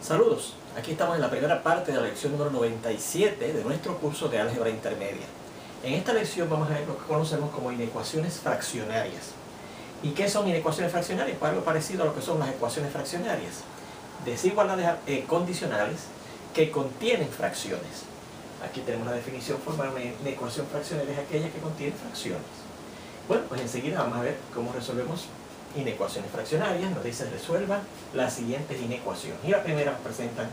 Saludos, aquí estamos en la primera parte de la lección número 97 de nuestro curso de álgebra intermedia. En esta lección vamos a ver lo que conocemos como inecuaciones fraccionarias. ¿Y qué son inecuaciones fraccionarias? Pues algo parecido a lo que son las ecuaciones fraccionarias. Desigualdades condicionales que contienen fracciones. Aquí tenemos la definición formal. Una ecuación fraccionaria es aquella que contiene fracciones. Bueno, pues enseguida vamos a ver cómo resolvemos inecuaciones fraccionarias. Nos dice resuelva las siguientes inecuaciones. Y la primera nos presenta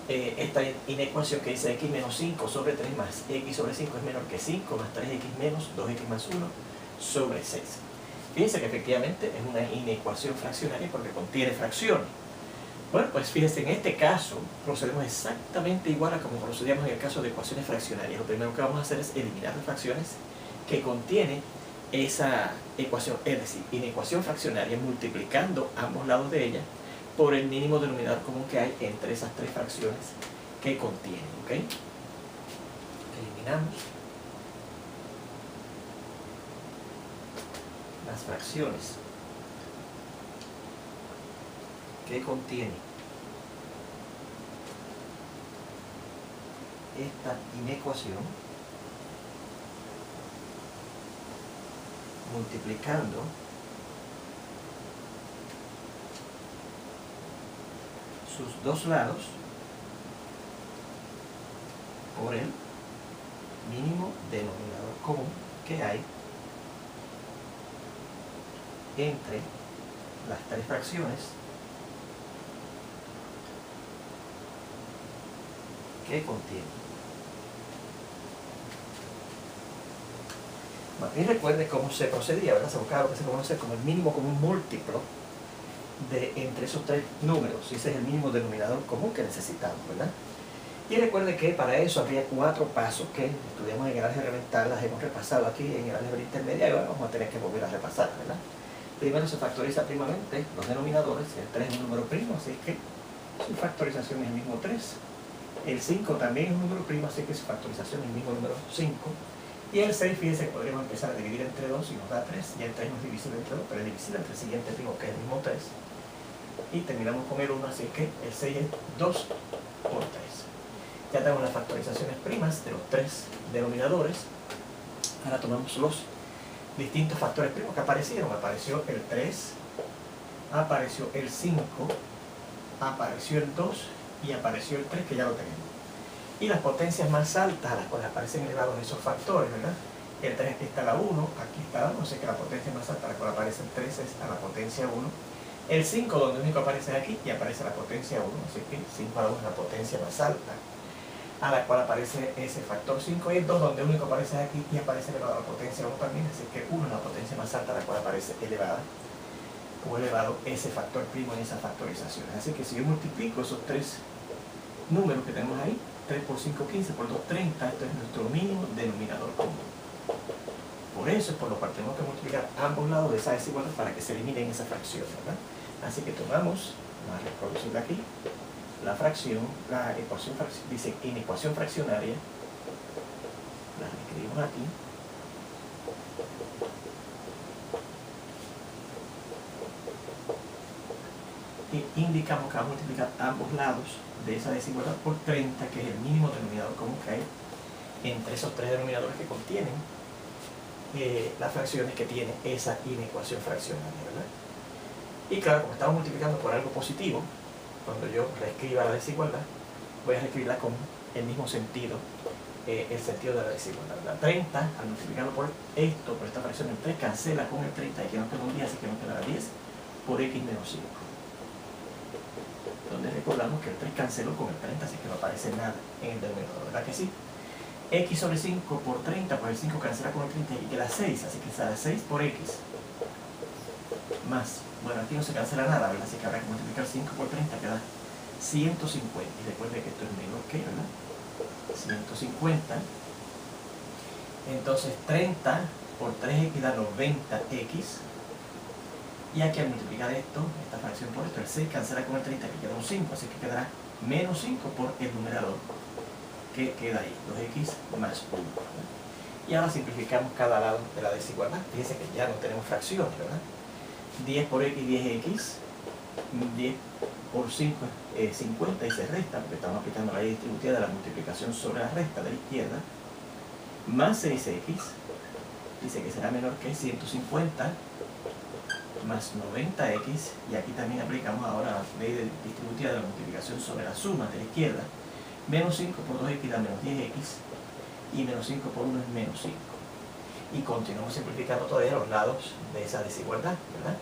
esta inecuación que dice x menos 5 sobre 3 más x sobre 5 es menor que 5 más 3x menos 2x más 1 sobre 6. Fíjense que efectivamente es una inecuación fraccionaria porque contiene fracciones. Bueno, pues fíjense, en este caso procedemos exactamente igual a como procedíamos en el caso de ecuaciones fraccionarias. Lo primero que vamos a hacer es eliminar las fracciones que contiene esa ecuación, es decir, inecuación fraccionaria, multiplicando ambos lados de ella por el mínimo denominador común que hay entre esas tres fracciones que contienen, ¿ok? Eliminamos las fracciones que contiene esta inecuación, multiplicando sus dos lados por el mínimo denominador común que hay entre las tres fracciones que contienen. Bueno, y recuerde cómo se procedía, ¿verdad? Se buscaba lo que se conoce como el mínimo común múltiplo de entre esos tres números. Y ese es el mínimo denominador común que necesitamos, ¿verdad? Y recuerde que para eso habría 4 pasos que estudiamos en el álgebra elemental, las hemos repasado aquí en el álgebra intermedia y ahora vamos a tener que volver a repasar, ¿verdad? Primero se factoriza primamente los denominadores. El 3 es un número primo, así que su factorización es el mismo 3. El 5 también es un número primo, así que su factorización es el mismo número 5. Y el 6, fíjense que podríamos empezar a dividir entre 2 y nos da 3. Y el 3 no es divisible entre 2, pero es divisible entre el siguiente primo, que es el mismo 3. Y terminamos con el 1, así que el 6 es 2 por 3. Ya tenemos las factorizaciones primas de los tres denominadores. Ahora tomamos los distintos factores primos que aparecieron. Apareció el 3, apareció el 5, apareció el 2 y apareció el 3, que ya lo tenemos. Y las potencias más altas a las cuales aparecen elevados esos factores, ¿verdad? El 3 aquí está la 1, aquí está la 1, así que la potencia más alta a la cual aparece el 3 es a la potencia 1. El 5, donde único aparece aquí, y aparece la potencia 1, así que 5 a la 1 es la potencia más alta a la cual aparece ese factor 5, y el 2, donde único aparece aquí y aparece elevado a la potencia 1 también, así que 1 es la potencia más alta a la cual aparece elevada o elevado ese factor primo en esas factorizaciones. Así que si yo multiplico esos tres números que tenemos ahí, 3 por 5, 15, por 2, 30, esto es nuestro mínimo denominador común. Por eso es por lo cual tenemos que multiplicar ambos lados de esa desigualdad para que se eliminen esas fracciones, ¿verdad? Así que tomamos, vamos a reproducir aquí, la fracción, la ecuación, dice inecuación fraccionaria, la escribimos aquí, y indicamos que vamos a multiplicar ambos lados de esa desigualdad por 30, que es el mínimo denominador común que hay entre esos tres denominadores que contienen las fracciones que tiene esa inecuación fraccionaria, ¿verdad? Y claro, como estamos multiplicando por algo positivo, cuando yo reescriba la desigualdad, voy a reescribirla con el mismo sentido, el sentido de la desigualdad, ¿verdad? 30, al multiplicarlo por esto, por esta fracción, el 3 cancela con el 30 y que nos queda un 10, así que nos quedará 10 por x menos 5. Donde recordamos que el 3 canceló con el 30, así que no aparece nada en el denominador, ¿verdad que sí? X sobre 5 por 30, pues el 5 cancela con el 30 y queda 6, así que será 6 por x más, bueno, aquí no se cancela nada, ¿verdad? Así que habrá que multiplicar 5 por 30, queda 150, y recuerde que esto es menor que, ¿verdad? 150, entonces 30 por 3x da 90x, y aquí al multiplicar esto, esta fracción por esto, el 6 cancela con el 30, que queda un 5, así que quedará menos 5 por el numerador que queda ahí, 2x más 1, ¿verdad? Y ahora simplificamos cada lado de la desigualdad. Fíjense que ya no tenemos fracciones, ¿verdad? 10 por x, 10x, 10 por 5 es 50 y se resta, porque estamos aplicando la ley distributiva de la multiplicación sobre la resta de la izquierda, más 6x, dice que será menor que 150 más 90x, y aquí también aplicamos ahora la ley distributiva de la multiplicación sobre la suma de la izquierda, menos 5 por 2x da menos 10x, y menos 5 por 1 es menos 5. Y continuamos simplificando todavía los lados de esa desigualdad, ¿verdad?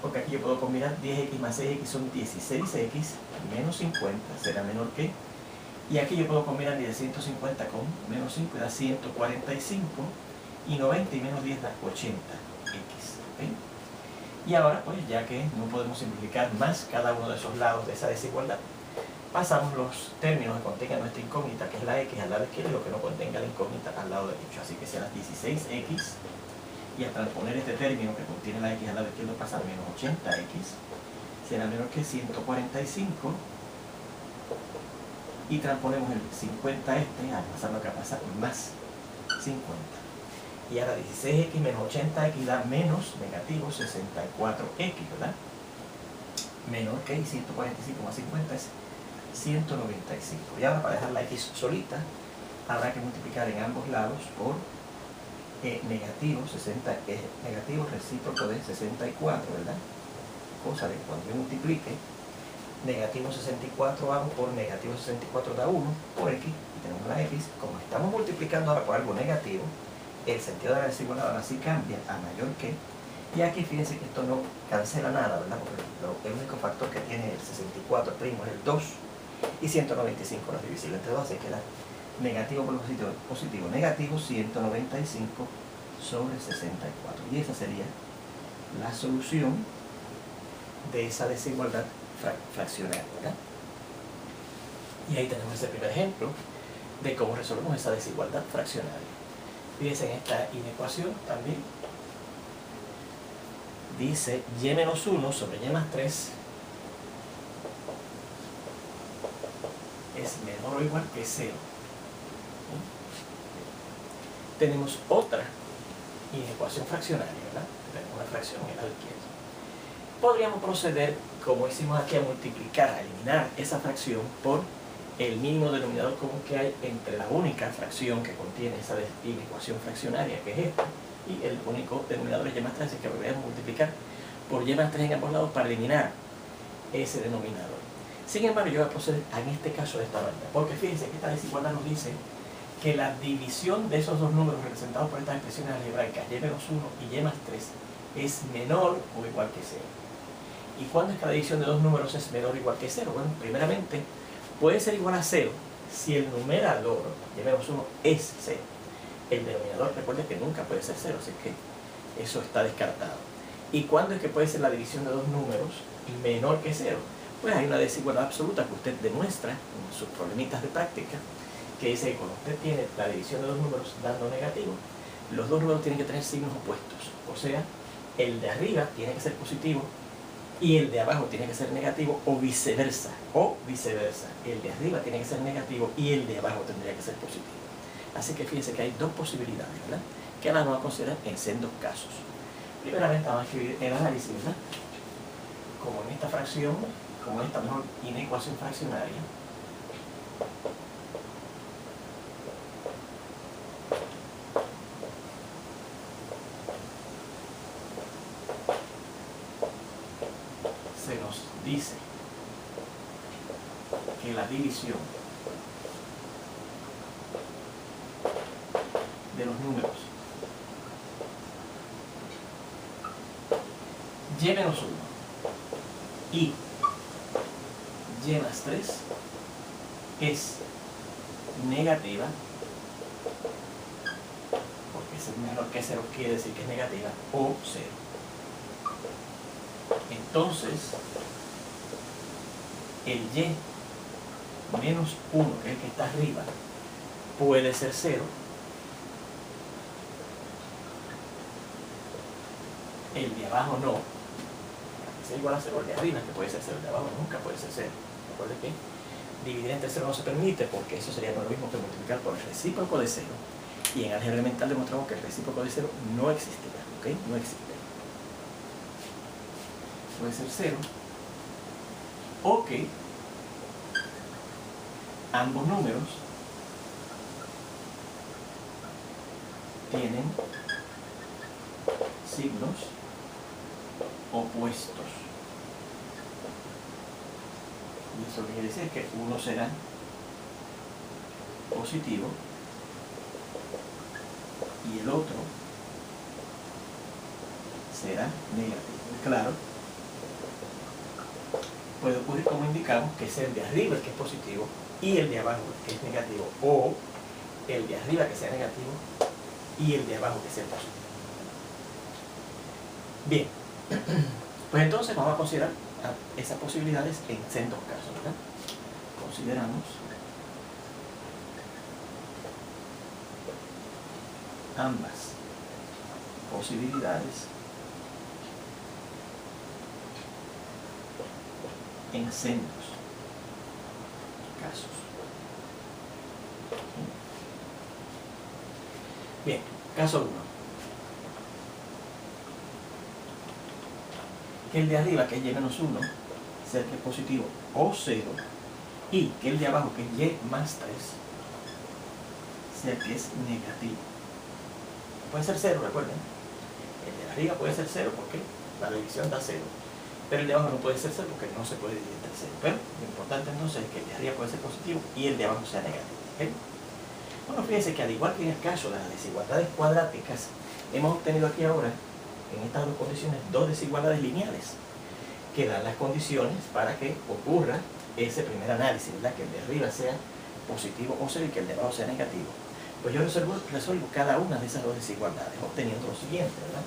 Porque aquí yo puedo combinar 10x más 6x son 16x, menos 50 será menor que, y aquí yo puedo combinar 150 con menos 5 da 145, y 90 y menos 10 da 80x, ¿okay? Y ahora, pues ya que no podemos simplificar más cada uno de esos lados de esa desigualdad, pasamos los términos que contengan nuestra incógnita, que es la x, al lado izquierdo, y lo que no contenga la incógnita al lado derecho. Así que será 16x, y al transponer este término que contiene la x al lado izquierdo pasa a menos 80x, será menor que 145, y transponemos el 50 al pasar lo que pasa, más 50. Y ahora 16x menos 80x da menos negativo 64x, ¿verdad? Menor que 145 más 50 es 195. Y ahora, para dejar la x solita, habrá que multiplicar en ambos lados por negativo 60, negativo recíproco de 64, ¿verdad? Cosa de que cuando yo multiplique negativo 64 hago por negativo 64 da 1 por x, y tenemos la x. Como estamos multiplicando ahora por algo negativo, el sentido de la desigualdad ahora sí cambia a mayor que, y aquí fíjense que esto no cancela nada, ¿verdad? Porque el único factor que tiene el 64 primo es el 2, y 195 no es divisible entre 2, así que queda negativo por positivo, negativo 195 sobre 64. Y esa sería la solución de esa desigualdad fraccionaria, ¿verdad? Y ahí tenemos ese primer ejemplo de cómo resolvemos esa desigualdad fraccionaria. Fíjense en esta inecuación también. Dice y menos 1 sobre y más 3 es menor o igual que 0. Tenemos otra inecuación fraccionaria, ¿verdad? Tenemos una fracción en el lado izquierdo. Podríamos proceder, como hicimos aquí, a multiplicar, a eliminar esa fracción por el mínimo denominador común que hay entre la única fracción que contiene esa inecuación fraccionaria, que es esta, y el único denominador es y más 3, así que volvemos a multiplicar por y más 3 en ambos lados para eliminar ese denominador. Sin embargo, yo voy a proceder en este caso de esta manera, porque fíjense que esta desigualdad nos dice que la división de esos dos números representados por estas expresiones algebraicas y menos 1 y y más 3 es menor o igual que 0. ¿Y cuándo es que la división de dos números es menor o igual que 0? Bueno, primeramente, puede ser igual a 0 si el numerador, y menos 1, es 0. El denominador, recuerden que nunca puede ser 0, así que eso está descartado. ¿Y cuándo es que puede ser la división de dos números menor que 0? Pues hay una desigualdad absoluta que usted demuestra en sus problemitas de práctica, que dice que cuando usted tiene la división de dos números dando negativo, los dos números tienen que tener signos opuestos. O sea, el de arriba tiene que ser positivo y el de abajo tiene que ser negativo, o viceversa. El de arriba tiene que ser negativo y el de abajo tendría que ser positivo. Así que fíjense que hay dos posibilidades, ¿verdad?, que ahora vamos a considerar en sendos casos. Primeramente vamos a escribir el análisis, ¿verdad? Como en esta fracción, como en esta mejor inecuación fraccionaria, se nos dice que la división de los números y menos 1 y y más 3 es negativa, porque es menor que 0 quiere decir que es negativa, o 0. Entonces, el y menos 1, que es el que está arriba, puede ser 0. El de abajo no. Es igual a 0, el de arriba que puede ser 0, el de abajo nunca puede ser 0. Recuerden que dividir entre 0 no se permite, porque eso sería lo mismo que multiplicar por el recíproco de 0. Y en álgebra elemental demostramos que el recíproco de 0 no existirá, ¿ok? No existe. Puede ser 0, o que ambos números tienen signos opuestos. Y eso quiere decir que uno será positivo y el otro será negativo. Claro, puede ocurrir, como indicamos, que sea el de arriba el que es positivo y el de abajo el que es negativo, o el de arriba que sea negativo y el de abajo que sea positivo. Bien, pues entonces vamos a considerar esas posibilidades en dos casos, ¿verdad? Consideramos ambas posibilidades en sendos casos. Bien, caso 1. Que el de arriba, que es y-1, sea el que es positivo o 0, y que el de abajo, que es y más 3, sea el que es negativo. Puede ser 0, recuerden. El de arriba puede ser 0 porque la división da 0. Pero el de abajo no puede ser 0 porque no se puede dividir entre 0. Pero lo importante entonces es que el de arriba puede ser positivo y el de abajo sea negativo. ¿Okay? Bueno, fíjense que al igual que en el caso de las desigualdades cuadráticas, hemos obtenido aquí ahora, en estas dos condiciones, dos desigualdades lineales que dan las condiciones para que ocurra ese primer análisis, ¿verdad? Que el de arriba sea positivo o 0 y que el de abajo sea negativo. Pues yo resuelvo cada una de esas dos desigualdades, obteniendo lo siguiente, ¿verdad?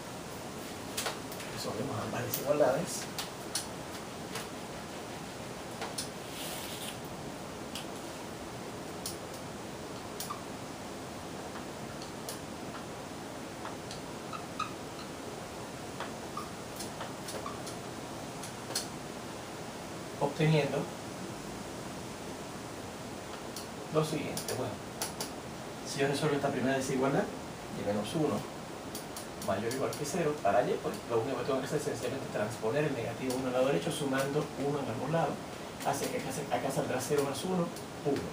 Resolvemos ambas desigualdades. Obteniendo lo siguiente. Bueno, si yo resuelvo esta primera desigualdad, y-1 mayor o igual que 0, para y, pues lo único que tengo que hacer es sencillamente transponer el negativo 1 al lado derecho, sumando 1 en ambos lados, hace que acá saldrá 0 más 1, 1,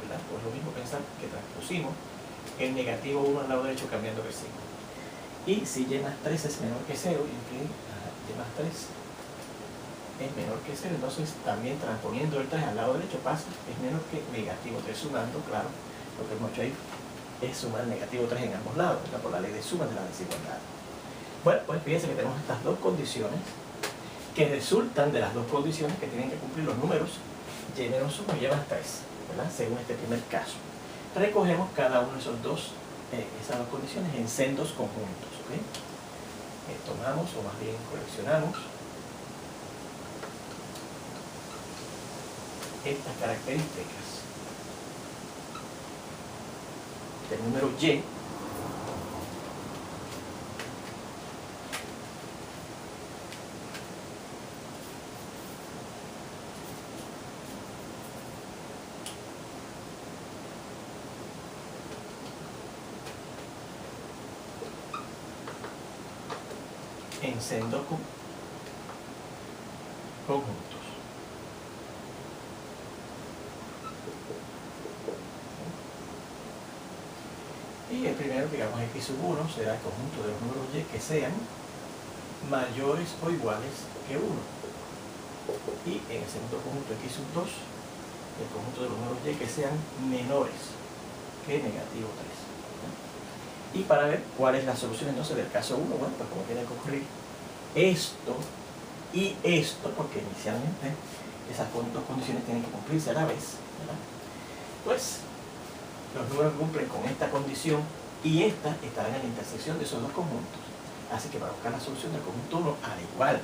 ¿verdad? Pues lo mismo pensar que transpusimos el negativo 1 al lado derecho cambiando el signo. Y si y más 3 es menor que 0, y que y más 3 es menor que 0, entonces también transponiendo el 3 al lado derecho pasa, es menor que negativo 3, sumando, claro, lo que hemos hecho ahí es sumar negativo 3 en ambos lados, ¿verdad? Por la ley de sumas de la desigualdad. Bueno, pues fíjense que tenemos estas dos condiciones que resultan de las dos condiciones que tienen que cumplir los números y-1 y y más 3, ¿verdad? Según este primer caso. Recogemos cada uno de esas dos condiciones en sendos conjuntos, ¿ok? Tomamos, o más bien coleccionamos, estas características del número y en sendos conjuntos. Y el primero, digamos, x1 será el conjunto de los números y que sean mayores o iguales que 1. Y en el segundo conjunto, x2, el conjunto de los números y que sean menores que negativo 3. Y para ver cuál es la solución entonces del caso 1, bueno, pues como tiene que ocurrir esto y esto, porque inicialmente esas dos condiciones tienen que cumplirse a la vez, ¿verdad? Pues los números que cumplen con esta condición y esta estarán en la intersección de esos dos conjuntos. Así que para buscar la solución del conjunto 1, al igual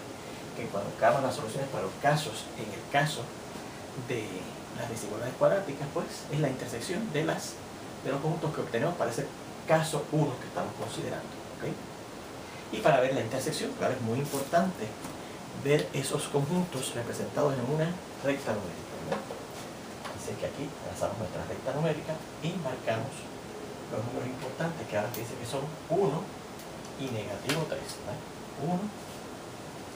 que cuando buscamos las soluciones para los casos, en el caso de las desigualdades cuadráticas, pues es la intersección de los conjuntos que obtenemos para ese caso 1 que estamos considerando, ¿okay? Y para ver la intersección, claro, es muy importante ver esos conjuntos representados en una recta numérica, ¿verdad? Así que aquí trazamos nuestra recta numérica y marcamos los números importantes que ahora dice que son 1 y negativo 3, ¿verdad? 1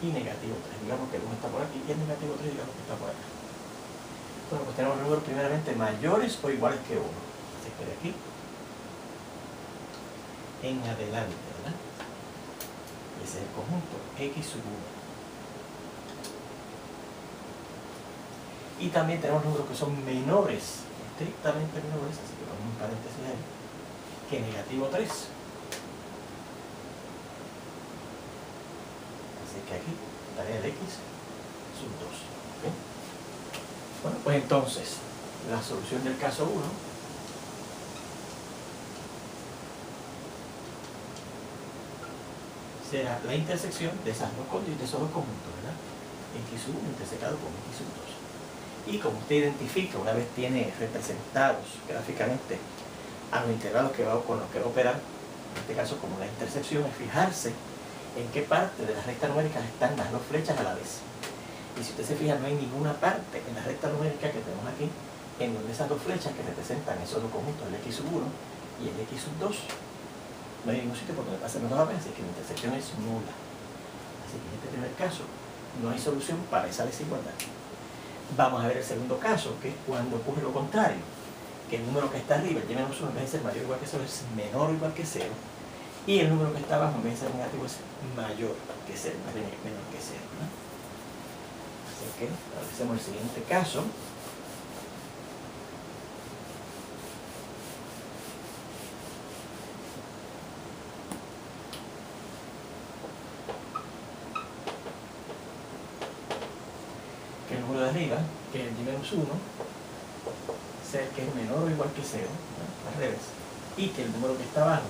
y negativo 3, digamos que el 1 está por aquí y el negativo 3 digamos que está por acá. Bueno, pues tenemos números primeramente mayores o iguales que 1. Así que de aquí en adelante, ¿verdad? Ese es el conjunto X sub 1. Y también tenemos números que son menores, estrictamente menores, así que ponemos un paréntesis ahí, que negativo 3. Así que aquí estaría el X sub 2. ¿Okay? Bueno, pues entonces, la solución del caso 1 será la intersección de esos dos conjuntos, ¿verdad? X sub 1 intersecado con X sub 2. Y como usted identifica, una vez tiene representados gráficamente a los intervalos con los que va a operar, en este caso como la intersección, es fijarse en qué parte de la recta numérica están las dos flechas a la vez. Y si usted se fija, no hay ninguna parte en la recta numérica que tenemos aquí en donde esas dos flechas que representan esos dos conjuntos, el X sub 1 y el X sub 2, no hay ningún sitio por donde pasen los dos a la vez, así que la intersección es nula. Así que en este primer caso no hay solución para esa desigualdad. Vamos a ver el segundo caso, que es cuando ocurre lo contrario, que el número que está arriba, el y menos 1, en vez de ser mayor o igual que 0, es menor o igual que 0, y el número que está abajo, en vez de ser negativo, es mayor que 0, más bien menor que 0, ¿no? Así que analicemos el siguiente caso. Que el número de arriba, que es el y menos 1, sea el que es menor o igual que 0, ¿no? Al revés, y que el número que está abajo,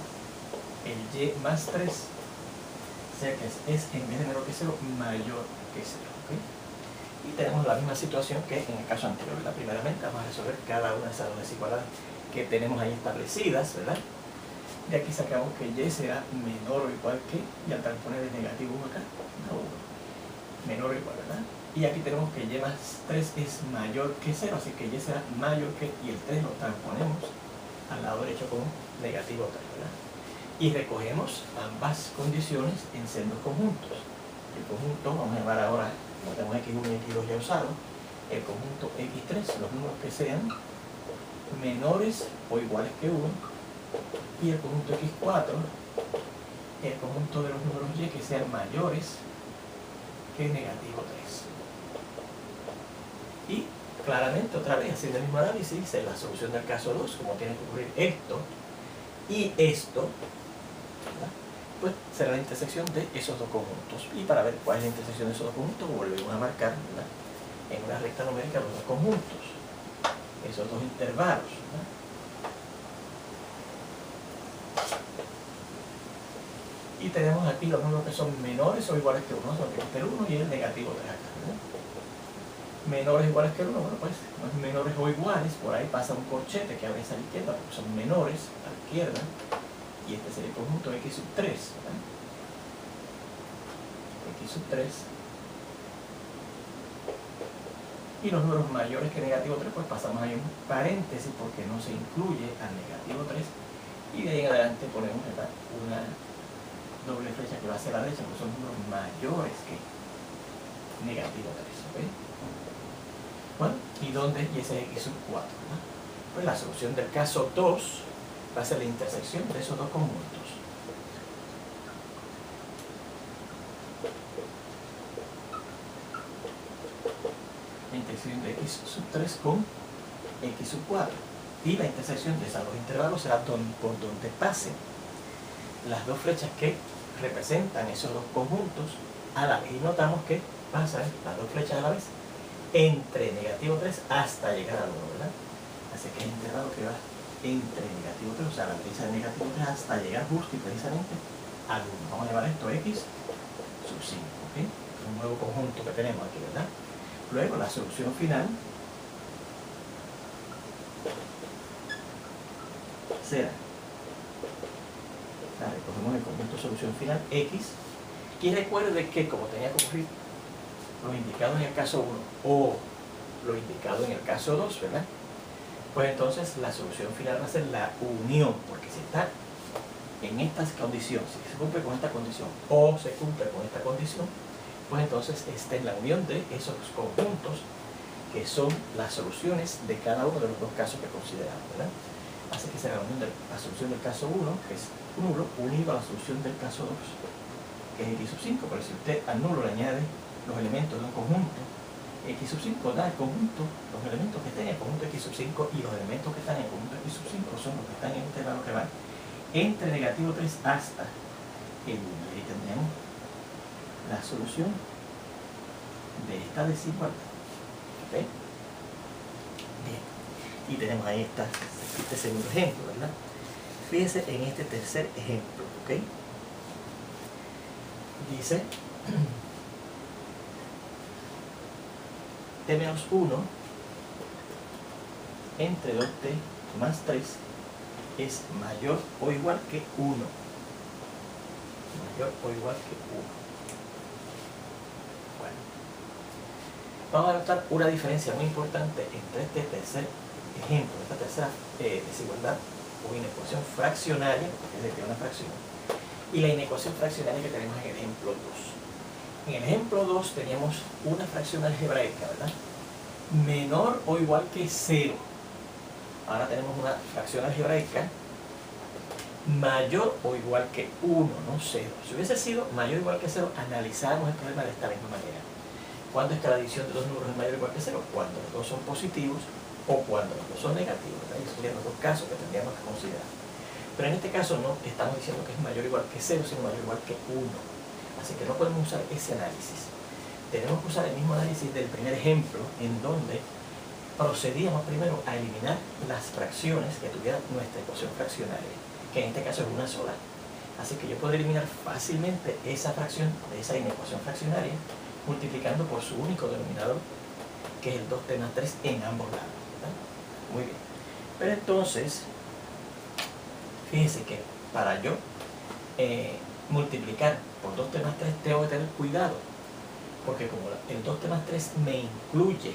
el y más 3, sea que es en vez de menor que 0, mayor que 0. ¿Okay? Y tenemos la misma situación que en el caso anterior, ¿verdad? Primeramente vamos a resolver cada una de esas dos desigualdades que tenemos ahí establecidas, ¿verdad? De aquí sacamos que y será menor o igual que, y al transponer el negativo 1 acá, da 1. Menor o igual, ¿verdad? Y aquí tenemos que y más 3 es mayor que 0, así que y será mayor que, y el 3 lo transponemos al lado derecho como negativo 3, ¿verdad? Y recogemos ambas condiciones en sendos conjuntos. El conjunto, vamos a llamar ahora, como tenemos X1 y X2 ya usados, el conjunto X3, los números que sean menores o iguales que 1, y el conjunto X4, el conjunto de los números Y que sean mayores que negativo 3. Y claramente, otra vez, haciendo el mismo análisis, en la solución del caso 2, como tiene que ocurrir esto y esto, ¿verdad? Pues será la intersección de esos dos conjuntos. Y para ver cuál es la intersección de esos dos conjuntos, volvemos a marcar, ¿verdad?, en una recta numérica los dos conjuntos, esos dos intervalos, ¿verdad? Y tenemos aquí los números que son menores o iguales que 1, son el 1 y el negativo 3 acá, ¿verdad? Menores o iguales que 1, bueno, pues no es menores o iguales, por ahí pasa un corchete que abre a la izquierda porque son menores a la izquierda, y este sería el conjunto X sub 3, ¿verdad? X sub 3. Y los números mayores que negativo 3, pues pasamos ahí un paréntesis porque no se incluye al negativo 3, y de ahí en adelante ponemos, ¿verdad?, una doble flecha que va hacia la derecha, porque son números mayores que negativo 3, ¿ok? Bueno, ¿y dónde? Y ese es X sub 4, ¿verdad? Pues la solución del caso 2 va a ser la intersección de esos dos conjuntos. La intersección de X sub 3 con X sub 4. Y la intersección de esos dos intervalos será por donde pasen las dos flechas que representan esos dos conjuntos a la vez. Y notamos que pasan las dos flechas a la vez entre negativo 3 hasta llegar al 1, ¿verdad? Así que es el intervalo que va entre negativo 3, o sea, la derecha de negativo 3 hasta llegar justo y precisamente al 1. Vamos a llamar esto X sub 5, ¿ok? Es un nuevo conjunto que tenemos aquí, ¿verdad? Luego la solución final será, recogemos el conjunto solución final X, y recuerde que como tenía que ocurrir lo indicado en el caso 1 o lo indicado en el caso 2, ¿verdad?, pues entonces la solución final va a ser la unión, porque si está en estas condiciones, si se cumple con esta condición o se cumple con esta condición, pues entonces esta es la unión de esos conjuntos que son las soluciones de cada uno de los dos casos que consideramos, ¿verdad? Así que será la solución del caso 1, que es nulo, unido a la solución del caso 2, que es x sub 5. Pero si usted al nulo le añade los elementos de un conjunto, x sub 5 da el conjunto, los elementos que estén en el conjunto x sub 5, y los elementos que están en el conjunto x sub 5 son los que están en este lado que van entre negativo 3 hasta el 1. Y ahí tendremos la solución de esta desigualdad. ¿Okay? Bien. Y tenemos ahí este segundo ejemplo, ¿verdad? Fíjese en este tercer ejemplo, ¿ok? Dice t menos 1 entre 2t más 3 es mayor o igual que 1. Mayor o igual que 1. Bueno, vamos a notar una diferencia muy importante entre este tercer ejemplo, esta tercera desigualdad o inecuación fraccionaria, porque es decir, una fracción, y la inecuación fraccionaria que tenemos en el ejemplo 2. En el ejemplo 2 teníamos una fracción algebraica, ¿verdad? Menor o igual que 0. Ahora tenemos una fracción algebraica mayor o igual que 1, no 0. Si hubiese sido mayor o igual que 0, analizamos el problema de esta misma manera. ¿Cuándo es que la división de dos números es mayor o igual que 0? Cuando los dos son positivos o cuando los dos son negativos, ¿verdad? Esos serían los dos casos que tendríamos que considerar. Pero en este caso no estamos diciendo que es mayor o igual que 0, sino mayor o igual que 1. Así que no podemos usar ese análisis. Tenemos que usar el mismo análisis del primer ejemplo, en donde procedíamos primero a eliminar las fracciones que tuvieran nuestra ecuación fraccionaria, que en este caso es una sola. Así que yo puedo eliminar fácilmente esa fracción de esa inecuación fraccionaria multiplicando por su único denominador, que es el 2t más 3 en ambos lados, ¿verdad? Muy bien. Pero entonces, fíjense que para yo multiplicar por 2t más 3 tengo que tener cuidado, porque como el 2t más 3 me incluye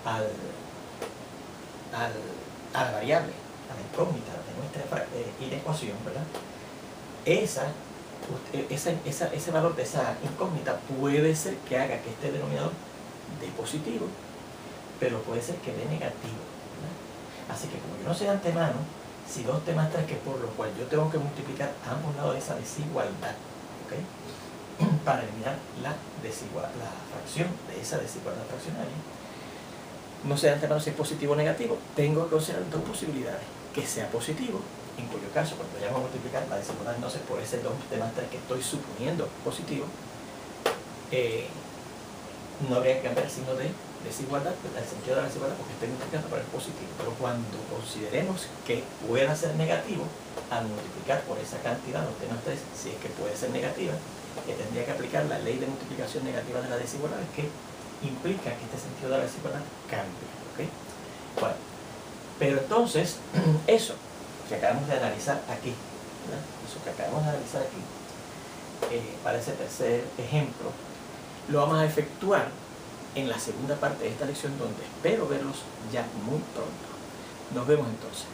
a la variable, a la incógnita de nuestra inecuación, ¿verdad? Ese valor de esa incógnita puede ser que haga que este denominador dé positivo, pero puede ser que dé negativo, ¿verdad? Así que como yo no sé de antemano si 2t más 3, que por lo cual yo tengo que multiplicar a ambos lados de esa desigualdad, ¿okay? Para eliminar la fracción de esa desigualdad fraccionaria, no sé de antemano si es positivo o negativo, tengo que considerar dos posibilidades: que sea positivo, en cuyo caso cuando vayamos a multiplicar la desigualdad entonces por ese 2t más 3 que estoy suponiendo positivo, no habría que cambiar el signo de desigualdad, el sentido de la desigualdad, porque estoy multiplicando por el positivo. Pero cuando consideremos que pueda ser negativo, al multiplicar por esa cantidad, 2t más 3, si es que puede ser negativa, que tendría que aplicar la ley de multiplicación negativa de la desigualdad, que implica que este sentido de la desigualdad cambie, ¿okay? Bueno, pero entonces, eso que acabamos de analizar aquí, ¿verdad? Eso que acabamos de analizar aquí, para ese tercer ejemplo, lo vamos a efectuar en la segunda parte de esta lección, donde espero verlos ya muy pronto. Nos vemos entonces.